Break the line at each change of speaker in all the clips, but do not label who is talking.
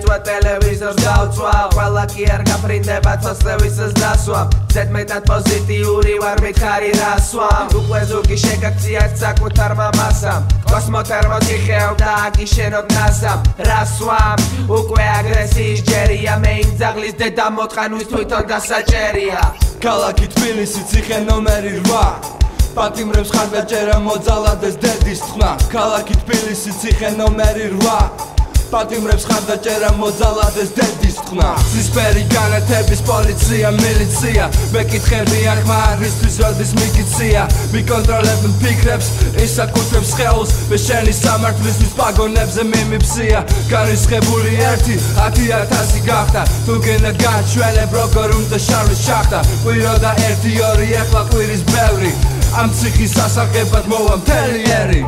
გაწვა ტელევიზორს გავწვა ყველა კი არ გაფრინდება ცოცხლევისას დასვა ზედ მეტად პოზიტიური ვარ მითხარი რასვამ უკვე ზურგი შეგაქციათ საკუთარ მამასამ კოსმოთერმოსი ხევდა აგიშენოთ ნასამ რასვამ უკვე აგრესიის ჯერია მე იმ ძაღლის დედა მოტყანვის თვითონ დასაჭერია
ქალაქი თბილისი ციხე ნომერი 8 პატიმრებს ხარდაჭერა მოძალადეს დედის თქმა ქალაქი თბილისი ციხე ნომერი 8 პატიმრებს ხარდაჭერა მოძალადეს დედის თქმა ცისფერი განათების პოლიცია მილიცია მეკითხები აქ მარისთვის როდის მიგიცია მიკონტროლებენ ფიქრებს ისაკუთრებს ხელს მე შენი სამართლისთვის პაგონებზე მიმიფსია განრისხებული 1-10,000 გახდა თუ გენა გაჩვენებ როგორ უნდა შარვის შახტა ყვირო და 1-2 ეხლა ყვირის ბევრი ამ ციხის ასაღებად მოვა მთელი ერი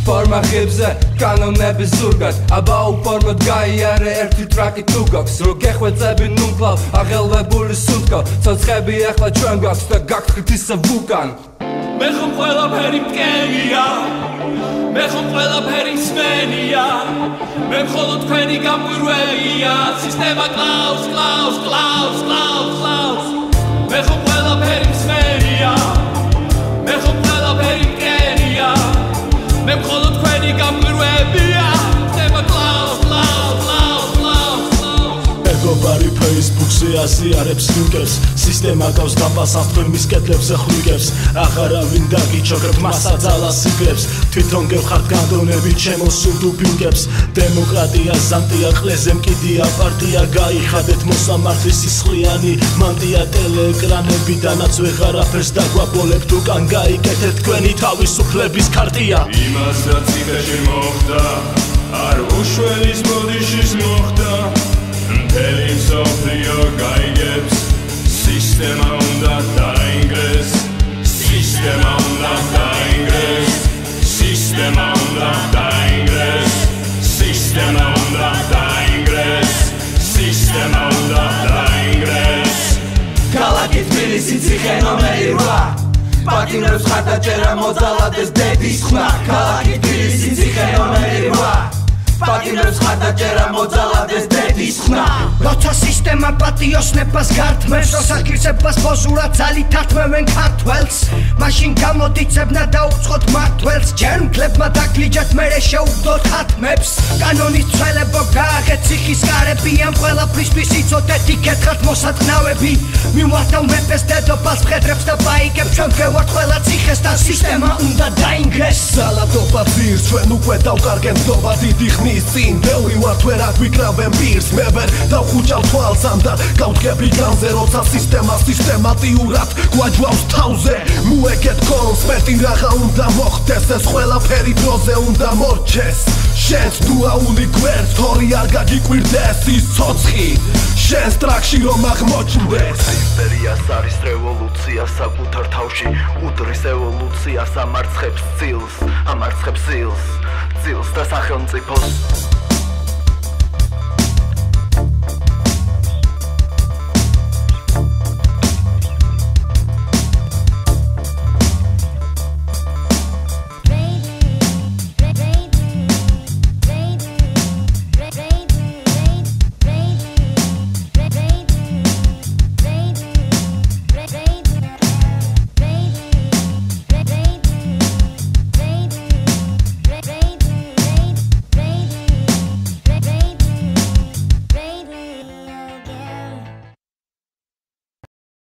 Forma ხიბზე კანონების ზურგად აბა უფორმოდ გაიარე ერთი ტრაკი თუ გაქვს რო გეხვეწები ნუკლავ აღელვებული სუნთქო ცოცხები ახლა ჩვენ გვაქვს და გაგთხრით ისე ვულკან მე ხომ ყველაფერი მტკენია მე ხომ ყველაფერი მსმენია მე მხოლოდ თქვენი გამკვირვეია სისტემა კლავს მე ხომ ყველაფერი მსმენია მე ხომ ყველაფერი მტკენია მე მხოლოდ თქვენი გამკვირვეებია ხდება კლავს
ეგობარი ფეისბუქზე აზიარებს ლინკებს სისტემა გავს გაპასავს თემის კედლებზე ხვიგებს აღარავინ დაგიჩოქრებ მასაძალას იგებს თვითონ გევხართ განდონები ჩემო სულდუბინგებს დემოკრატია ზამთია ყლეზე მკიდია პარტია გაიხადეთ მოსამართლის სისხლიანი მანდია ტელეეკრანებიდანაც ვეღარაფერს დაგვაბოლებთ უკან გაიკეთეთ თქვენი თავისუფლების ქარტია
იმას რაც ციხეში მოხდა არ უშველის ბოდიშის მოხდა მთელი მსოფლიო გაიგებს სისტემა უნდა დაინგრეს სისტემა უნდა დაინგრეს სისტემა უნდა დაინგრეს სისტემა უნდა დაინგრეს სისტემა უნდა დაინგრეს
ქალაქი თბილისი ციხე ნომერი 8 პატიმრებს ხარდაჭერა მოძალადეს დედის თქმა ქალაქი თბილისი ციხე ნომერი 8 პატიმრებს ხარდაჭერა მოძალადეს დედის თქმა
როცა სისტემა პატიოსნებას გართმევს მოსახირსებას ბოზურად ძალით ართმევენ ქართველს მაშინ გამოდიცებნა და უცხოთ მართველს ჯერ მგლებმა დაგლიჯათ მერე შეუგდოთ ხათმებს კანონის ცვლილებო გააღეთ ციხის გარები ამ ყველაფრისთვის იცოდეთ იქერთხათ მოსატყნავები მივართავ მეფეს დედოფალს მხედრებს და ბაიგებს ჩვენ ვგევართ ყველა ციხესთან სისტემა უნდა დაინგრეს
ზალადობა ძირს ჩვენ უკვე დავკარგეთ ნდობა დიდი ხნის წინ ბევრი ვართ ვერ აგვიკრავენ პირს მე ვერ დავხუჭავ თვალს ამ და გავდგები განზე როცა სისტემა სისტემატიურად გვაჯვავს თავზე მოეკეთ კონსპექტი რაღა უნდა მოხდეს ეს ყველაფერი დროზე უნდა მორჩეს შენს დუაული გვერდს თორი არ გაგიკვირდეს ის ცოცხი შენს ტრაქში რომ აღმოჩნდეს
იმპერიას არის რევოლუცია საკუთარ თავში უდრის ევოლუციას ამარცხებს ძილს და სახელმწიფოს